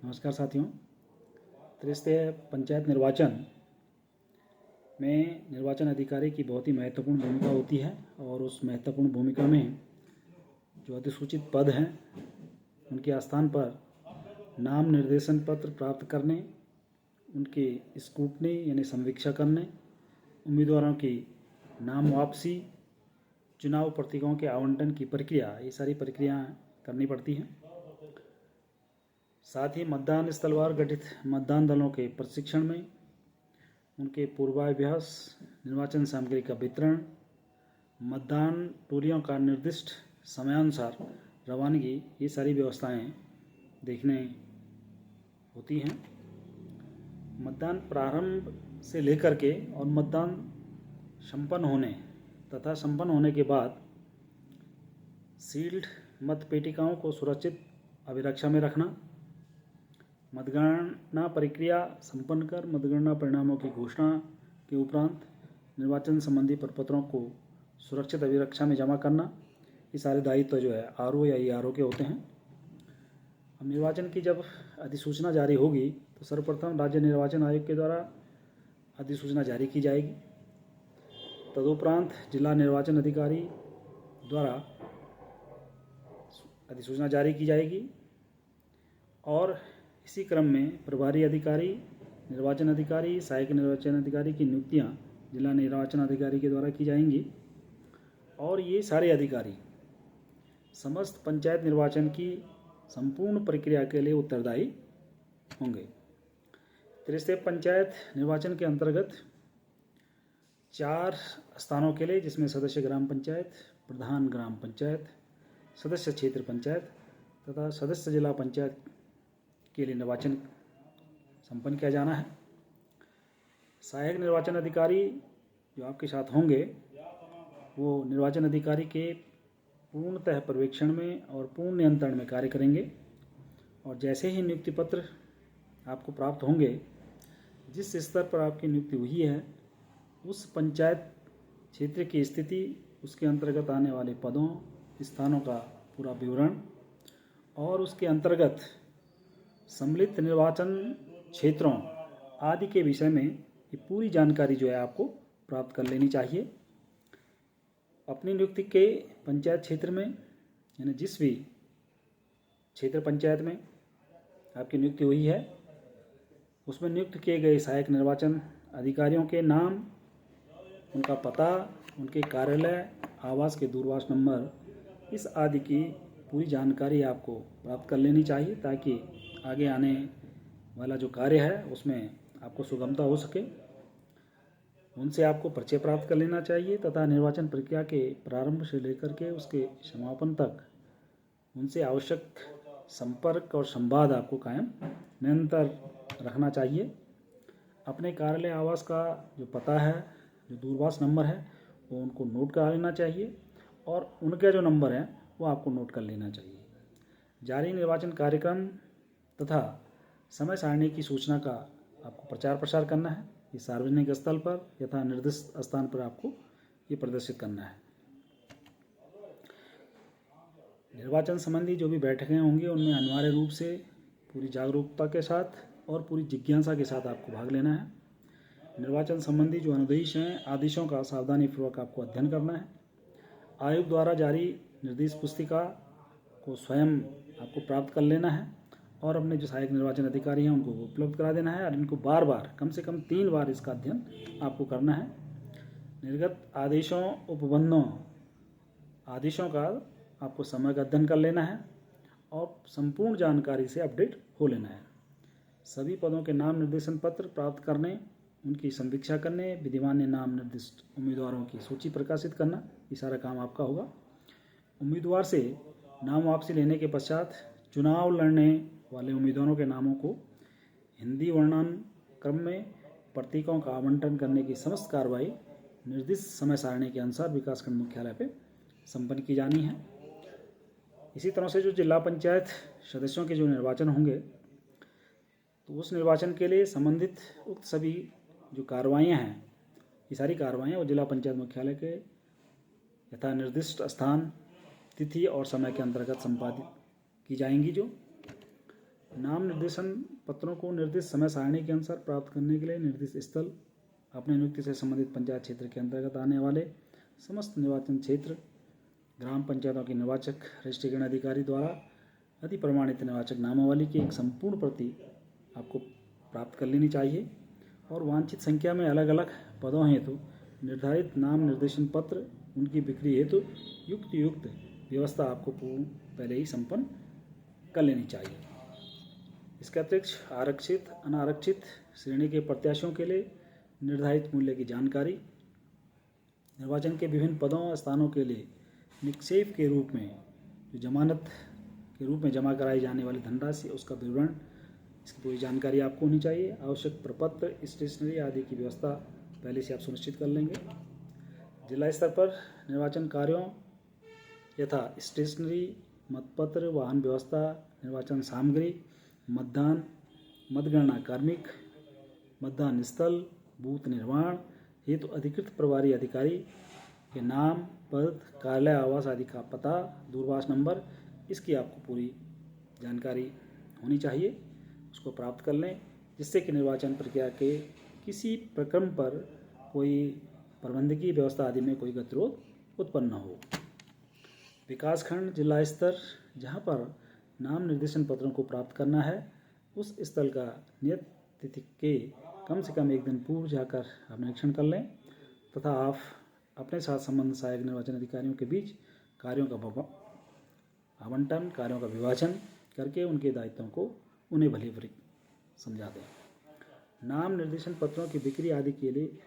नमस्कार साथियों। त्रिस्तरीय पंचायत निर्वाचन में निर्वाचन अधिकारी की बहुत ही महत्वपूर्ण भूमिका होती है और उस महत्वपूर्ण भूमिका में जो अधिसूचित पद हैं उनके स्थान पर नाम निर्देशन पत्र प्राप्त करने, उनकी स्क्रूटनी यानी समीक्षा करने, उम्मीदवारों की नाम वापसी, चुनाव प्रतीकों के आवंटन की प्रक्रिया, ये सारी प्रक्रियाएं करनी पड़ती हैं। साथ ही मतदान स्थलवार गठित मतदान दलों के प्रशिक्षण में उनके पूर्वाभ्यास, निर्वाचन सामग्री का वितरण, मतदान टोलियों का निर्दिष्ट समयानुसार रवानगी, ये सारी व्यवस्थाएं देखने होती हैं। मतदान प्रारंभ से लेकर के और मतदान संपन्न होने तथा संपन्न होने के बाद सील्ड मत पेटिकाओं को सुरक्षित अभिरक्षा में रखना, मतगणना प्रक्रिया संपन्न कर मतगणना परिणामों की घोषणा के उपरांत निर्वाचन संबंधी प्रपत्रों को सुरक्षित अभिरक्षा में जमा करना, ये सारे दायित्व जो है आरओ या ईआरओ के होते हैं। अब निर्वाचन की जब अधिसूचना जारी होगी तो सर्वप्रथम राज्य निर्वाचन आयोग के द्वारा अधिसूचना जारी की जाएगी। तदुपरांत जिला निर्वाचन अधिकारी द्वारा अधिसूचना जारी की जाएगी और इसी क्रम में प्रभारी अधिकारी, निर्वाचन अधिकारी, सहायक निर्वाचन अधिकारी की नियुक्तियां जिला निर्वाचन अधिकारी के द्वारा की जाएंगी और ये सारे अधिकारी समस्त पंचायत निर्वाचन की संपूर्ण प्रक्रिया के लिए उत्तरदायी होंगे। त्रिस्तरीय पंचायत निर्वाचन के अंतर्गत 4 स्थानों के लिए, जिसमें सदस्य ग्राम पंचायत, प्रधान ग्राम पंचायत, सदस्य क्षेत्र पंचायत तथा सदस्य जिला पंचायत के लिए निर्वाचन संपन्न किया जाना है। सहायक निर्वाचन अधिकारी जो आपके साथ होंगे वो निर्वाचन अधिकारी के पूर्णतः पर्यवेक्षण में और पूर्ण नियंत्रण में कार्य करेंगे और जैसे ही नियुक्ति पत्र आपको प्राप्त होंगे, जिस स्तर पर आपकी नियुक्ति हुई है उस पंचायत क्षेत्र की स्थिति, उसके अंतर्गत आने वाले पदों, स्थानों का पूरा विवरण और उसके अंतर्गत सम्मिलित निर्वाचन क्षेत्रों आदि के विषय में ये पूरी जानकारी जो है आपको प्राप्त कर लेनी चाहिए। अपनी नियुक्ति के पंचायत क्षेत्र में, यानी जिस भी क्षेत्र पंचायत में आपकी नियुक्ति हुई है उसमें नियुक्त किए गए सहायक निर्वाचन अधिकारियों के नाम, उनका पता, उनके कार्यालय, आवास के दूरभाष नंबर, इस आदि की पूरी जानकारी आपको प्राप्त कर लेनी चाहिए ताकि आगे आने वाला जो कार्य है उसमें आपको सुगमता हो सके। उनसे आपको परिचय प्राप्त कर लेना चाहिए तथा निर्वाचन प्रक्रिया के प्रारंभ से लेकर के उसके समापन तक उनसे आवश्यक संपर्क और संवाद आपको कायम निरंतर रखना चाहिए। अपने कार्यालय, आवास का जो पता है, जो दूरभाष नंबर है, वो उनको नोट करा लेना चाहिए और उनके जो नंबर हैं वो आपको नोट कर लेना चाहिए। जारी निर्वाचन कार्यक्रम तथा समय सारणी की सूचना का आपको प्रचार प्रसार करना है। ये सार्वजनिक स्थल पर यथा निर्दिष्ट स्थान पर आपको ये प्रदर्शित करना है। निर्वाचन संबंधी जो भी बैठकें होंगी उनमें अनिवार्य रूप से पूरी जागरूकता के साथ और पूरी जिज्ञासा के साथ आपको भाग लेना है। निर्वाचन संबंधी जो अनुदेश हैं, आदेशों का सावधानीपूर्वक आपको अध्ययन करना है। आयोग द्वारा जारी निर्देश पुस्तिका को स्वयं आपको प्राप्त कर लेना है और अपने जो सहायक निर्वाचन अधिकारी हैं उनको उपलब्ध करा देना है और इनको बार बार, कम से कम 3 बार इसका अध्ययन आपको करना है। निर्गत आदेशों, उपबंधों, आदेशों का आपको समय का अध्ययन कर लेना है और संपूर्ण जानकारी से अपडेट हो लेना है। सभी पदों के नाम निर्देशन पत्र प्राप्त करने, उनकी समीक्षा करने, विधिमान्य नाम निर्दिष्ट उम्मीदवारों की सूची प्रकाशित करना, ये सारा काम आपका होगा। उम्मीदवार से नाम वापसी लेने के पश्चात चुनाव लड़ने वाले उम्मीदवारों के नामों को हिंदी वर्णन क्रम में प्रतीकों का आवंटन करने की समस्त कार्रवाई निर्दिष्ट समय सारणी के अनुसार विकासखंड मुख्यालय पे संपन्न की जानी है। इसी तरह से जो जिला पंचायत सदस्यों के जो निर्वाचन होंगे तो उस निर्वाचन के लिए संबंधित उक्त सभी जो कार्रवाइयाँ हैं, ये सारी कार्रवाइयाँ वो जिला पंचायत मुख्यालय के यथा निर्दिष्ट स्थान, तिथि और समय के अंतर्गत संपादित की जाएंगी। जो नाम निर्देशन पत्रों को निर्दिष्ट समय सारणी के अनुसार प्राप्त करने के लिए निर्दिष्ट स्थल अपने नियुक्ति से संबंधित पंचायत क्षेत्र के अंतर्गत आने वाले समस्त निर्वाचन क्षेत्र ग्राम पंचायतों के निर्वाचक रजिस्ट्रेशन अधिकारी द्वारा अधिप्रमाणित निर्वाचक नामावली की एक संपूर्ण प्रति आपको प्राप्त कर लेनी चाहिए और वांछित संख्या में अलग अलग पदों हेतु निर्धारित नाम निर्देशन पत्र उनकी बिक्री हेतु युक्त व्यवस्था आपको पहले ही संपन्न कर लेनी चाहिए। इसके अतिरिक्त आरक्षित अनारक्षित श्रेणी के प्रत्याशियों के लिए निर्धारित मूल्य की जानकारी, निर्वाचन के विभिन्न पदों और स्थानों के लिए निक्षेप के रूप में जो जमानत के रूप में जमा कराई जाने वाली धनराशि उसका विवरण, इसकी पूरी जानकारी आपको होनी चाहिए। आवश्यक प्रपत्र, स्टेशनरी आदि की व्यवस्था पहले से आप सुनिश्चित कर लेंगे। जिला स्तर पर निर्वाचन कार्यों यथा स्टेशनरी, मतपत्र, वाहन व्यवस्था, निर्वाचन सामग्री, मतदान, मतगणना कार्मिक, मतदान स्थल, बूथ निर्माण हेतु अधिकृत प्रभारी अधिकारी के नाम, पद, कार्यालय, आवास आदि का पता, दूरभाष नंबर, इसकी आपको पूरी जानकारी होनी चाहिए, उसको प्राप्त कर लें, जिससे कि निर्वाचन प्रक्रिया के किसी प्रक्रम पर कोई प्रबंधकीय व्यवस्था आदि में कोई गतिरोध उत्पन्न न हो। विकासखंड जिला स्तर जहाँ पर नाम निर्देशन पत्रों को प्राप्त करना है उस स्थल का नियत तिथि के कम से कम एक दिन पूर्व जाकर आप निरीक्षण कर लें तथा आप अपने साथ संबंध सहायक निर्वाचन अधिकारियों के बीच कार्यों का आवंटन, कार्यों का विभाजन करके उनके दायित्वों को उन्हें भली भली समझा दें। नाम निर्देशन पत्रों की बिक्री आदि के लिए